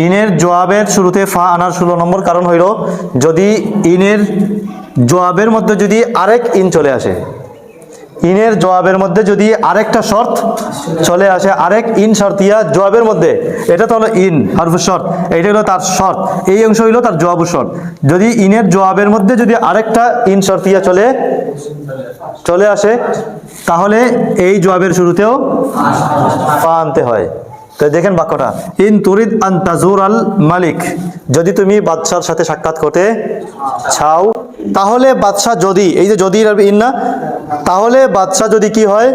ইনের জবাবের শুরুতে ফা আনার 16 নম্বর কারণ হইল যদি ইনের জবাবের মধ্যে যদি আরেক ইন চলে আসে, ইনের জবাবের মধ্যে যদি আরেকটা শর্ত চলে আসে, আরেক ইন শর্তিয়া জবাবের মধ্যে, এটা তো হলো ইন হারফু শর্ত, এইটা হলো তার শর্ত, এই অংশ হইলো তার জবাবু শর্ত। যদি ইনের জবাবের মধ্যে যদি আরেকটা ইন শর্তিয়া চলে আসে তাহলে এই জবাবের শুরুতেও ফা আনতে হয়। তো দেখেন বাক্যটা, ইন তুরিদ আন তাজুর আল মালিক, যদি তুমি বাদশার সাথে সাক্ষাৎ করতে চাও, তাহলে বাদশা যদি, এই যে যদি ইন না, তাহলে বাদশা যদি কি হয়,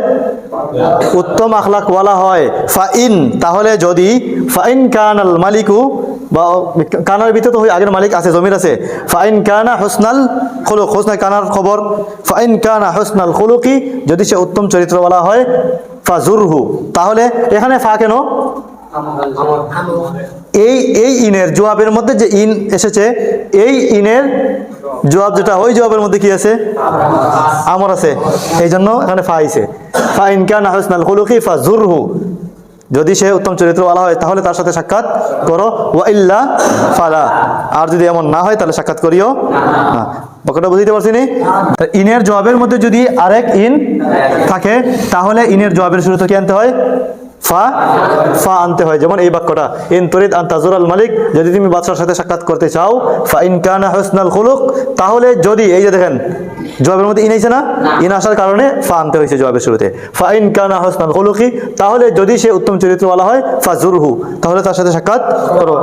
উত্তম আখলাক ওয়ালা হয়, ফা ইন, তাহলে যদি, ফা ইন কানাল মালিকু, বা কানার ভিতরে তো আগের মালিক আছে, জমির আছে, ফা ইন কানা হুসনাল খুলুক, হুসনা কানার খবর, ফা ইন কানা হুসনাল খুলুকি, যদি সে উত্তম চরিত্রওয়ালা হয়, ফাজুরহু, তাহলে এখানে ফা কেন? এই ইনের জবাবের মধ্যে যে ইন এসেছে, এই ইনের জবাব যেটা, ওই জবাবের মধ্যে কি আছে? আমর আছে, এই জন্য এখানে ফা আইছে। ফা ইন কানা হুসনাল খুলুকি ফাজুরহু, যদি সে উত্তম চরিত্রওয়ালা হয় তাহলে তার সাথে সাক্ষাৎ করো, ওয়া ইল্লা ফালা, আর যদি এমন না হয় তাহলে সাক্ষাৎ করিও না। বাক্যটা বুঝতে পারছি নি? ইনের জবাবের মধ্যে যদি আরেক ইন থাকে তাহলে ইনের জবাবের শুরুতে কি আনতে হয়? ফা আনতে হয়। যেমন এই বাক্যটা, ইন তুরিদ আন তাজুর আল মালিক, যদি তুমি বাদশার সাথে সাক্ষাৎ করতে চাও, ফা ইন কানা হুসনাল খুলুক, তাহলে যদি, এই যে দেখেন জবাবের মধ্যে ইন আইছে না, ইন আসার কারণে ফা আনতে হয়েছে জবাবের শুরুতে। ফা ইন কানা হুসনাল খুলুকি, তাহলে যদি সে উত্তম চরিত্রওয়ালা হয়, ফাজুরহু, তাহলে তার সাথে সাক্ষাৎ করো।